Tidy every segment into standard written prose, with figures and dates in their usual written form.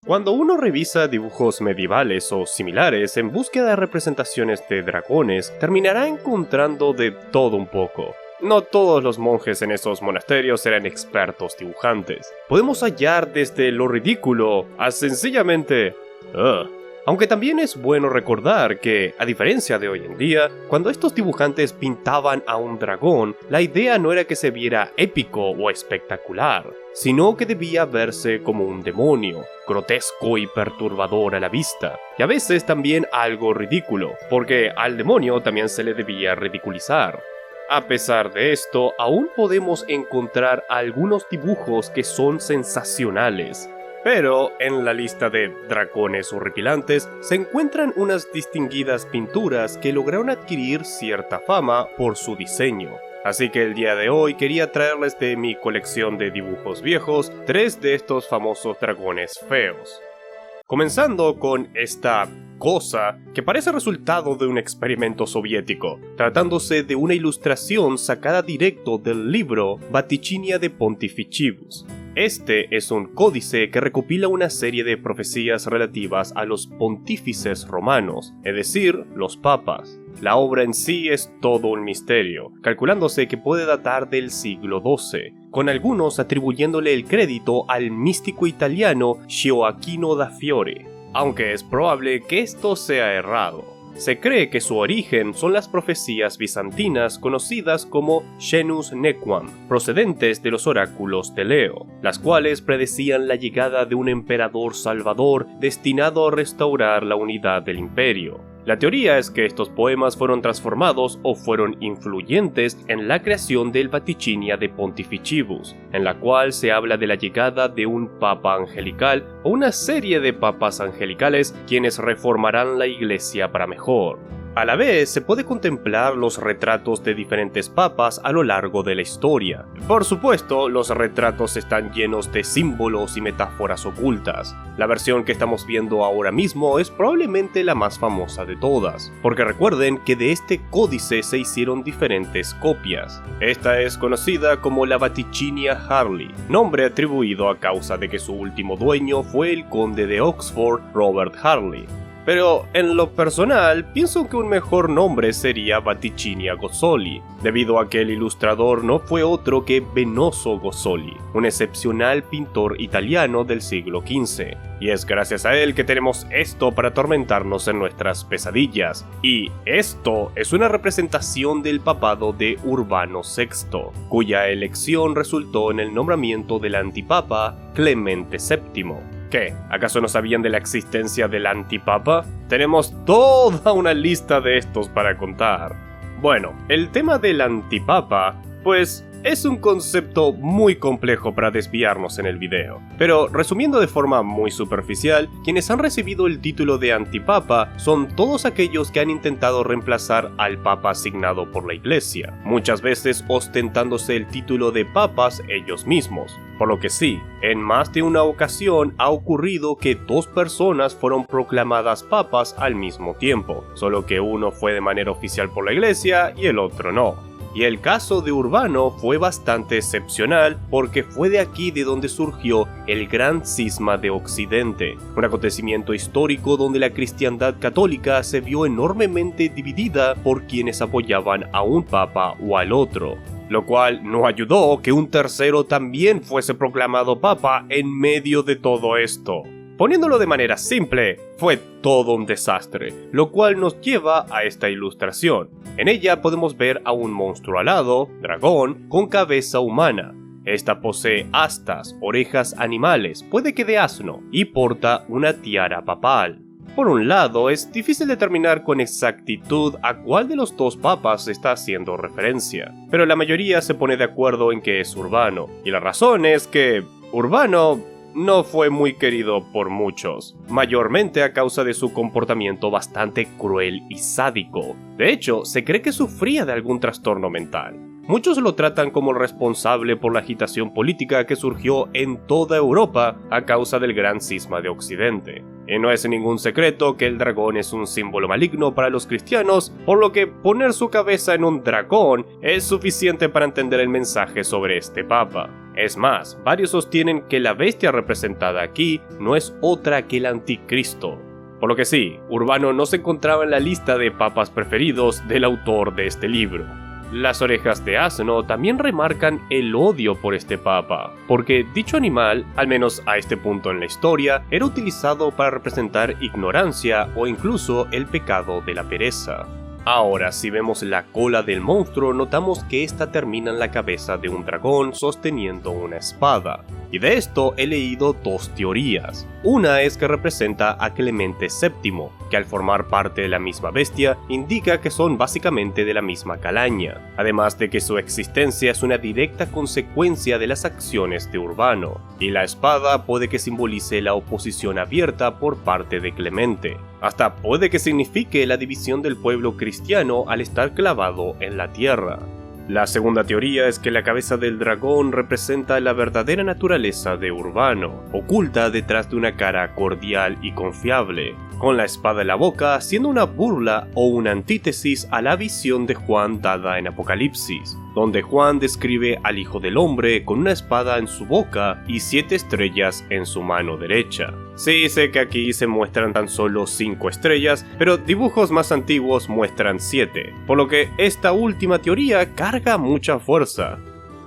Cuando uno revisa dibujos medievales o similares en búsqueda de representaciones de dragones, terminará encontrando de todo un poco. No todos los monjes en esos monasterios eran expertos dibujantes. Podemos hallar desde lo ridículo a sencillamente... Aunque también es bueno recordar que, a diferencia de hoy en día, cuando estos dibujantes pintaban a un dragón, la idea no era que se viera épico o espectacular, sino que debía verse como un demonio, grotesco y perturbador a la vista, y a veces también algo ridículo, porque al demonio también se le debía ridiculizar. A pesar de esto, aún podemos encontrar algunos dibujos que son sensacionales. Pero en la lista de dragones horripilantes se encuentran unas distinguidas pinturas que lograron adquirir cierta fama por su diseño. Así que el día de hoy quería traerles de mi colección de dibujos viejos 3 de estos famosos dragones feos. Comenzando con esta cosa que parece resultado de un experimento soviético, tratándose de una ilustración sacada directo del libro Vaticinia de Pontificibus. Este es un códice que recopila una serie de profecías relativas a los pontífices romanos, es decir, los papas. La obra en sí es todo un misterio, calculándose que puede datar del siglo XII, con algunos atribuyéndole el crédito al místico italiano Gioacchino da Fiore, aunque es probable que esto sea errado. Se cree que su origen son las profecías bizantinas conocidas como Genus Nequam, procedentes de los oráculos de Leo, las cuales predecían la llegada de un emperador salvador destinado a restaurar la unidad del imperio. La teoría es que estos poemas fueron transformados o fueron influyentes en la creación del Vaticinia de Pontificibus, en la cual se habla de la llegada de un papa angelical o una serie de papas angelicales quienes reformarán la iglesia para mejor. A la vez, se puede contemplar los retratos de diferentes papas a lo largo de la historia. Por supuesto, los retratos están llenos de símbolos y metáforas ocultas. La versión que estamos viendo ahora mismo es probablemente la más famosa de todas, porque recuerden que de este códice se hicieron diferentes copias. Esta es conocida como la Vaticinia Harley, nombre atribuido a causa de que su último dueño fue el conde de Oxford, Robert Harley. Pero en lo personal, pienso que un mejor nombre sería Vaticinia Gozzoli, debido a que el ilustrador no fue otro que Benozzo Gozzoli, un excepcional pintor italiano del siglo XV. Y es gracias a él que tenemos esto para atormentarnos en nuestras pesadillas. Y esto es una representación del papado de Urbano VI, cuya elección resultó en el nombramiento del antipapa Clemente VII. ¿Qué? ¿Acaso no sabían de la existencia del antipapa? Tenemos toda una lista de estos para contar. Bueno, el tema del antipapa, pues es un concepto muy complejo para desviarnos en el video, pero resumiendo de forma muy superficial, quienes han recibido el título de antipapa son todos aquellos que han intentado reemplazar al papa asignado por la iglesia, muchas veces ostentándose el título de papas ellos mismos. Por lo que sí, en más de una ocasión ha ocurrido que 2 personas fueron proclamadas papas al mismo tiempo, solo que uno fue de manera oficial por la iglesia y el otro no. Y el caso de Urbano fue bastante excepcional porque fue de aquí de donde surgió el Gran Cisma de Occidente, un acontecimiento histórico donde la cristiandad católica se vio enormemente dividida por quienes apoyaban a un papa o al otro, lo cual no ayudó que un tercero también fuese proclamado papa en medio de todo esto. Poniéndolo de manera simple, fue todo un desastre, lo cual nos lleva a esta ilustración. En ella podemos ver a un monstruo alado, dragón, con cabeza humana. Esta posee astas, orejas animales, puede que de asno, y porta una tiara papal. Por un lado, es difícil determinar con exactitud a cuál de los 2 papas está haciendo referencia, pero la mayoría se pone de acuerdo en que es Urbano, y la razón es que Urbano no fue muy querido por muchos, mayormente a causa de su comportamiento bastante cruel y sádico. De hecho, se cree que sufría de algún trastorno mental. muchos lo tratan como el responsable por la agitación política que surgió en toda Europa a causa del gran cisma de Occidente. Y no es ningún secreto que el dragón es un símbolo maligno para los cristianos, por lo que poner su cabeza en un dragón es suficiente para entender el mensaje sobre este papa. Es más, varios sostienen que la bestia representada aquí no es otra que el anticristo. Por lo que sí, Urbano no se encontraba en la lista de papas preferidos del autor de este libro. Las orejas de asno también remarcan el odio por este papa, porque dicho animal, al menos a este punto en la historia, era utilizado para representar ignorancia o incluso el pecado de la pereza. Ahora, si vemos la cola del monstruo, notamos que esta termina en la cabeza de un dragón sosteniendo una espada. Y de esto he leído dos teorías. Una es que representa a Clemente VII, que al formar parte de la misma bestia, indica que son básicamente de la misma calaña, además de que su existencia es una directa consecuencia de las acciones de Urbano, y la espada puede que simbolice la oposición abierta por parte de Clemente. Hasta puede que signifique la división del pueblo cristiano al estar clavado en la tierra. La segunda teoría es que la cabeza del dragón representa la verdadera naturaleza de Urbano, oculta detrás de una cara cordial y confiable, con la espada en la boca siendo una burla o una antítesis a la visión de Juan dada en Apocalipsis, donde Juan describe al Hijo del Hombre con una espada en su boca y 7 estrellas en su mano derecha. Sí, sé que aquí se muestran tan solo 5 estrellas, pero dibujos más antiguos muestran 7, por lo que esta última teoría carga mucha fuerza.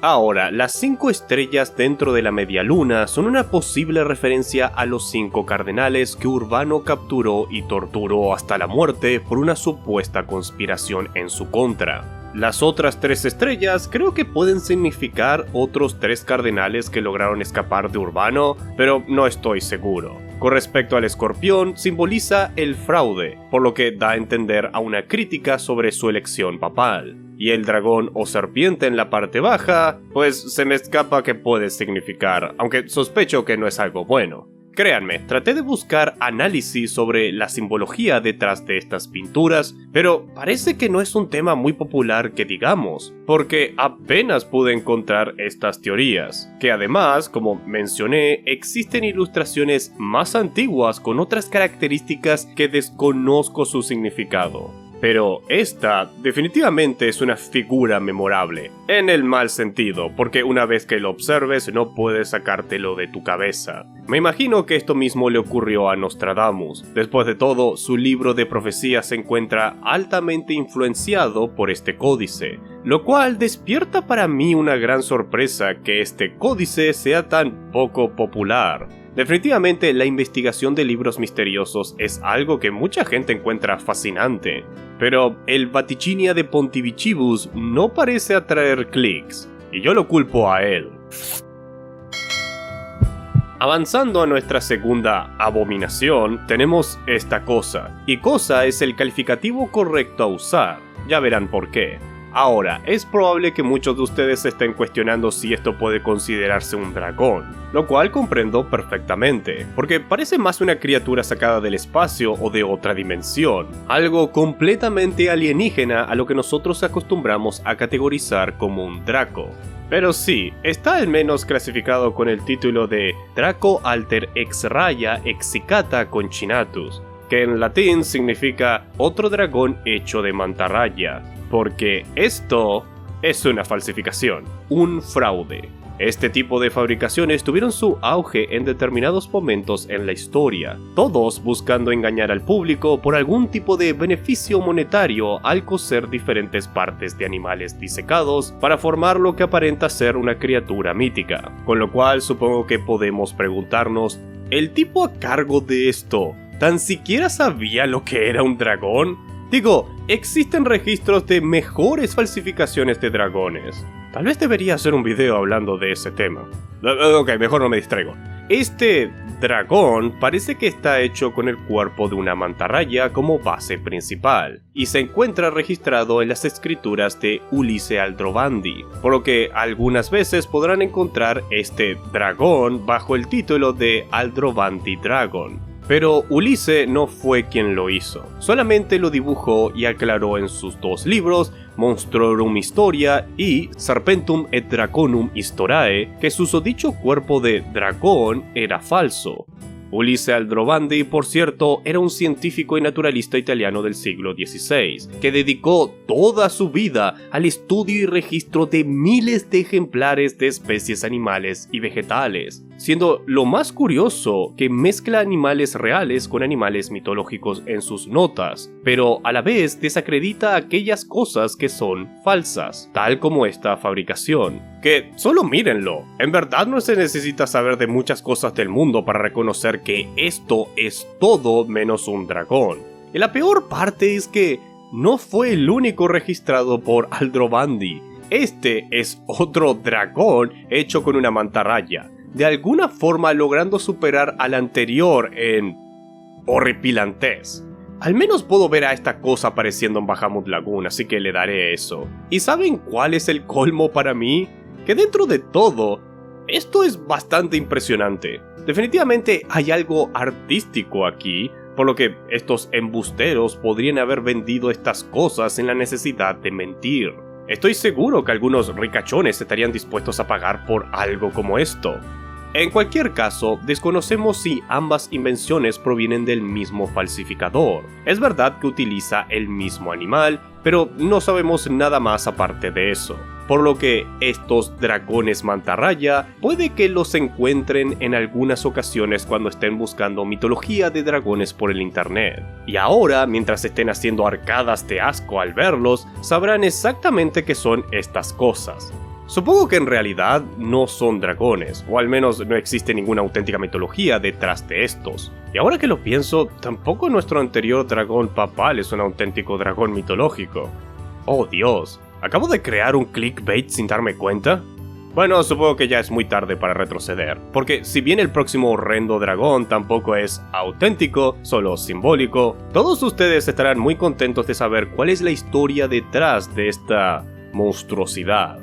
Ahora, las 5 estrellas dentro de la media luna son una posible referencia a los 5 cardenales que Urbano capturó y torturó hasta la muerte por una supuesta conspiración en su contra. Las otras 3 estrellas creo que pueden significar otros 3 cardenales que lograron escapar de Urbano, pero no estoy seguro. Con respecto al escorpión, simboliza el fraude, por lo que da a entender a una crítica sobre su elección papal. Y el dragón o serpiente en la parte baja, pues se me escapa qué puede significar, aunque sospecho que no es algo bueno. Créanme, traté de buscar análisis sobre la simbología detrás de estas pinturas, pero parece que no es un tema muy popular que digamos, porque apenas pude encontrar estas teorías, que además, como mencioné, existen ilustraciones más antiguas con otras características que desconozco su significado. Pero esta definitivamente es una figura memorable, en el mal sentido, porque una vez que lo observes no puedes sacártelo de tu cabeza. Me imagino que esto mismo le ocurrió a Nostradamus. Después de todo, su libro de profecías se encuentra altamente influenciado por este códice, lo cual despierta para mí una gran sorpresa que este códice sea tan poco popular. Definitivamente la investigación de libros misteriosos es algo que mucha gente encuentra fascinante, pero el Vaticinia de Pontivicibus no parece atraer clics, y yo lo culpo a él. Avanzando a nuestra segunda abominación, tenemos esta cosa, y cosa es el calificativo correcto a usar, ya verán por qué. Ahora, es probable que muchos de ustedes se estén cuestionando si esto puede considerarse un dragón, lo cual comprendo perfectamente, porque parece más una criatura sacada del espacio o de otra dimensión, algo completamente alienígena a lo que nosotros acostumbramos a categorizar como un Draco. Pero sí, está al menos clasificado con el título de Draco alter ex raya exicata concinatus, que en latín significa otro dragón hecho de mantarraya, porque esto es una falsificación, un fraude. Este tipo de fabricaciones tuvieron su auge en determinados momentos en la historia, todos buscando engañar al público por algún tipo de beneficio monetario al coser diferentes partes de animales disecados para formar lo que aparenta ser una criatura mítica, con lo cual supongo que podemos preguntarnos, ¿el tipo a cargo de esto tan siquiera sabía lo que era un dragón? Digo, existen registros de mejores falsificaciones de dragones. Tal vez debería hacer un video hablando de ese tema. Ok, mejor no me distraigo. Este dragón parece que está hecho con el cuerpo de una mantarraya como base principal, y se encuentra registrado en las escrituras de Ulisse Aldrovandi, por lo que algunas veces podrán encontrar este dragón bajo el título de Aldrovandi Dragon. Pero Ulisse no fue quien lo hizo, solamente lo dibujó y aclaró en sus 2 libros Monstrorum Historia y Serpentum et Draconum Historae, que susodicho cuerpo de dragón era falso. Ulisse Aldrovandi, por cierto, era un científico y naturalista italiano del siglo XVI, que dedicó toda su vida al estudio y registro de miles de ejemplares de especies animales y vegetales, siendo lo más curioso que mezcla animales reales con animales mitológicos en sus notas, pero a la vez desacredita aquellas cosas que son falsas, tal como esta fabricación. Que solo mírenlo, en verdad no se necesita saber de muchas cosas del mundo para reconocer que esto es todo menos un dragón. Y la peor parte es que no fue el único registrado por Aldrovandi. Este es otro dragón hecho con una mantarraya, de alguna forma logrando superar al anterior en horripilantez. Al menos puedo ver a esta cosa apareciendo en Bahamut Lagoon, así que le daré eso. ¿Y saben cuál es el colmo para mí? Que dentro de todo, esto es bastante impresionante. Definitivamente hay algo artístico aquí, por lo que estos embusteros podrían haber vendido estas cosas en la necesidad de mentir. Estoy seguro que algunos ricachones estarían dispuestos a pagar por algo como esto. En cualquier caso, desconocemos si ambas invenciones provienen del mismo falsificador. Es verdad que utiliza el mismo animal, pero no sabemos nada más aparte de eso. Por lo que estos dragones mantarraya puede que los encuentren en algunas ocasiones cuando estén buscando mitología de dragones por el internet. Y ahora, mientras estén haciendo arcadas de asco al verlos, sabrán exactamente qué son estas cosas. Supongo que en realidad no son dragones, o al menos no existe ninguna auténtica mitología detrás de estos. Y ahora que lo pienso, tampoco nuestro anterior dragón papal es un auténtico dragón mitológico. Oh Dios, ¿acabo de crear un clickbait sin darme cuenta? Bueno, supongo que ya es muy tarde para retroceder, porque si bien el próximo horrendo dragón tampoco es auténtico, solo simbólico, todos ustedes estarán muy contentos de saber cuál es la historia detrás de esta monstruosidad.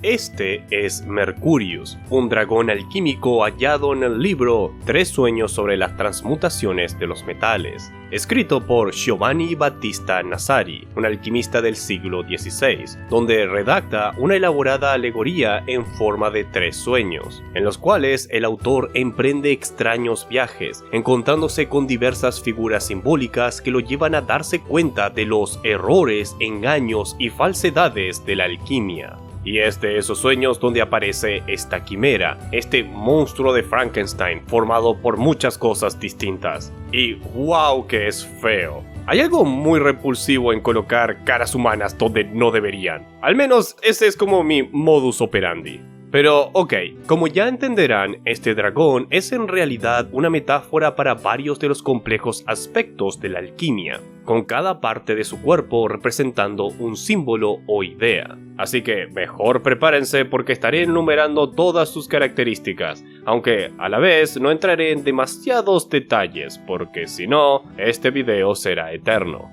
Este es Mercurius, un dragón alquímico hallado en el libro 3 sueños sobre las transmutaciones de los metales, escrito por Giovanni Battista Nazari, un alquimista del siglo XVI, donde redacta una elaborada alegoría en forma de 3 sueños, en los cuales el autor emprende extraños viajes, encontrándose con diversas figuras simbólicas que lo llevan a darse cuenta de los errores, engaños y falsedades de la alquimia. Y es de esos sueños donde aparece esta quimera, este monstruo de Frankenstein formado por muchas cosas distintas. Y wow que es feo. Hay algo muy repulsivo en colocar caras humanas donde no deberían. Al menos ese es como mi modus operandi. Pero ok, como ya entenderán, este dragón es en realidad una metáfora para varios de los complejos aspectos de la alquimia, con cada parte de su cuerpo representando un símbolo o idea. Así que mejor prepárense porque estaré enumerando todas sus características, aunque a la vez no entraré en demasiados detalles porque si no, este video será eterno.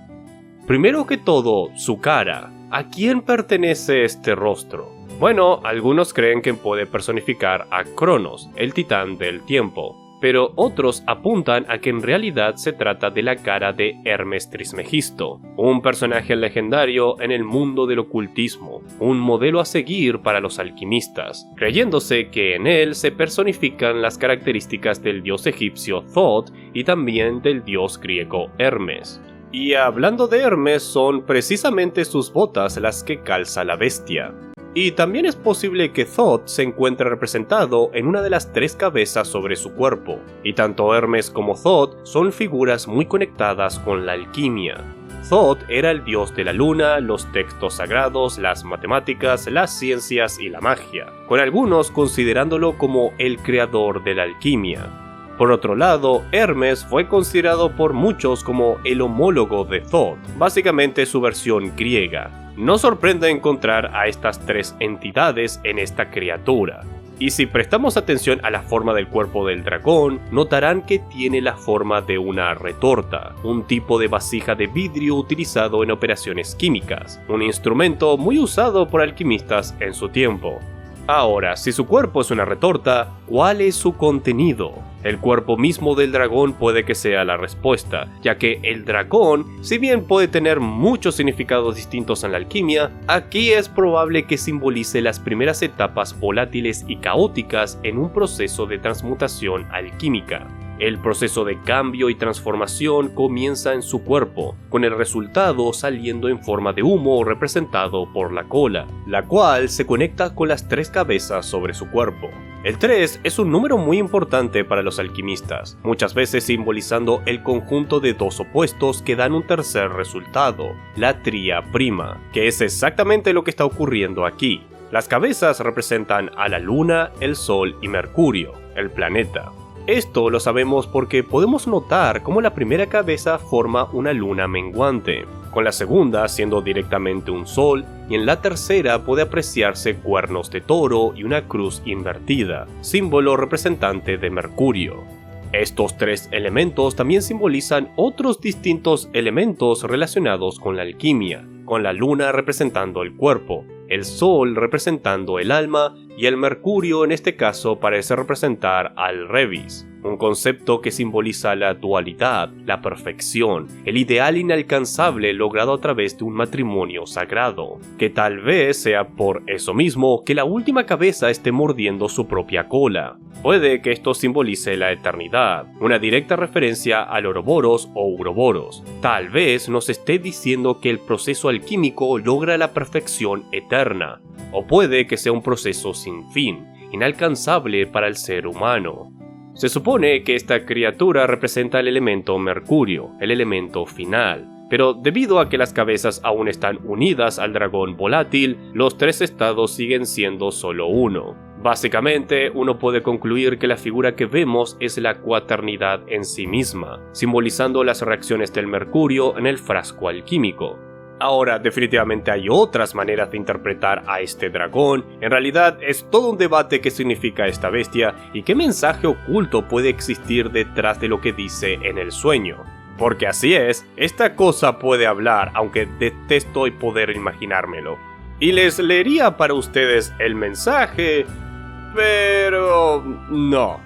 Primero que todo, su cara. ¿A quién pertenece este rostro? Bueno, algunos creen que puede personificar a Cronos, el titán del tiempo, pero otros apuntan a que en realidad se trata de la cara de Hermes Trismegisto, un personaje legendario en el mundo del ocultismo, un modelo a seguir para los alquimistas, creyéndose que en él se personifican las características del dios egipcio Thoth y también del dios griego Hermes. Y hablando de Hermes, son precisamente sus botas las que calza la bestia. Y también es posible que Thoth se encuentre representado en una de las 3 cabezas sobre su cuerpo, y tanto Hermes como Thoth son figuras muy conectadas con la alquimia. Thoth era el dios de la luna, los textos sagrados, las matemáticas, las ciencias y la magia, con algunos considerándolo como el creador de la alquimia. Por otro lado, Hermes fue considerado por muchos como el homólogo de Thoth, básicamente su versión griega. No sorprende encontrar a estas 3 entidades en esta criatura. Y si prestamos atención a la forma del cuerpo del dragón, notarán que tiene la forma de una retorta, un tipo de vasija de vidrio utilizado en operaciones químicas, un instrumento muy usado por alquimistas en su tiempo. Ahora, si su cuerpo es una retorta, ¿cuál es su contenido? El cuerpo mismo del dragón puede que sea la respuesta, ya que el dragón, si bien puede tener muchos significados distintos en la alquimia, aquí es probable que simbolice las primeras etapas volátiles y caóticas en un proceso de transmutación alquímica. El proceso de cambio y transformación comienza en su cuerpo, con el resultado saliendo en forma de humo representado por la cola, la cual se conecta con las 3 cabezas sobre su cuerpo. El 3 es un número muy importante para los alquimistas, muchas veces simbolizando el conjunto de 2 opuestos que dan un tercer resultado, la tría prima, que es exactamente lo que está ocurriendo aquí. Las cabezas representan a la Luna, el Sol y Mercurio, el planeta. Esto lo sabemos porque podemos notar cómo la primera cabeza forma una luna menguante, con la segunda siendo directamente un sol, y en la tercera puede apreciarse cuernos de toro y una cruz invertida, símbolo representante de Mercurio. Estos 3 elementos también simbolizan otros distintos elementos relacionados con la alquimia, con la luna representando el cuerpo, el sol representando el alma y el mercurio en este caso parece representar al Revis, un concepto que simboliza la dualidad, la perfección, el ideal inalcanzable logrado a través de un matrimonio sagrado, que tal vez sea por eso mismo que la última cabeza esté mordiendo su propia cola. Puede que esto simbolice la eternidad, una directa referencia al Ouroboros o Uroboros. Tal vez nos esté diciendo que el proceso alquímico logra la perfección eterna, o puede que sea un proceso sin fin, inalcanzable para el ser humano. Se supone que esta criatura representa el elemento mercurio, el elemento final, pero debido a que las cabezas aún están unidas al dragón volátil, los 3 estados siguen siendo solo uno. Básicamente, uno puede concluir que la figura que vemos es la cuaternidad en sí misma, simbolizando las reacciones del mercurio en el frasco alquímico. Ahora, definitivamente hay otras maneras de interpretar a este dragón. En realidad, es todo un debate qué significa esta bestia y qué mensaje oculto puede existir detrás de lo que dice en el sueño. Porque así es, esta cosa puede hablar, aunque detesto poder imaginármelo. Y les leería para ustedes el mensaje, pero no.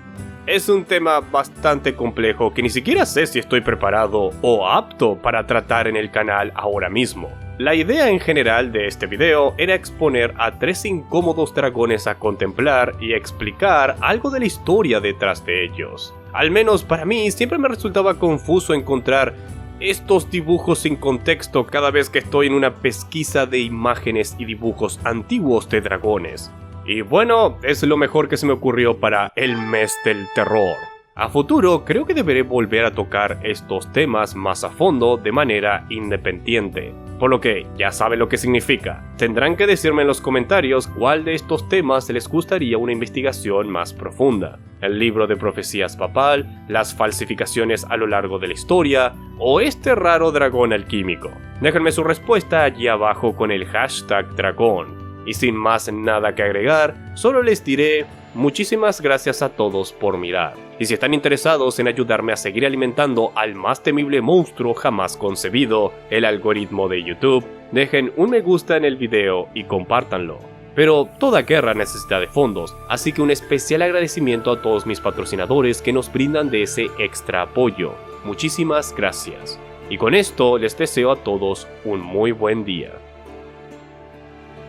Es un tema bastante complejo que ni siquiera sé si estoy preparado o apto para tratar en el canal ahora mismo. La idea en general de este video era exponer a 3 incómodos dragones a contemplar y explicar algo de la historia detrás de ellos. Al menos para mí siempre me resultaba confuso encontrar estos dibujos sin contexto cada vez que estoy en una pesquisa de imágenes y dibujos antiguos de dragones. Y bueno, es lo mejor que se me ocurrió para el mes del terror. A futuro creo que deberé volver a tocar estos temas más a fondo de manera independiente. Por lo que ya saben lo que significa. Tendrán que decirme en los comentarios cuál de estos temas les gustaría una investigación más profunda. El libro de profecías papal, las falsificaciones a lo largo de la historia, o este raro dragón alquímico. Déjenme su respuesta allí abajo con el hashtag dragón. Y sin más nada que agregar, solo les diré muchísimas gracias a todos por mirar. Y si están interesados en ayudarme a seguir alimentando al más temible monstruo jamás concebido, el algoritmo de YouTube, dejen un me gusta en el video y compártanlo. Pero toda guerra necesita de fondos, así que un especial agradecimiento a todos mis patrocinadores que nos brindan de ese extra apoyo. Muchísimas gracias. Y con esto les deseo a todos un muy buen día.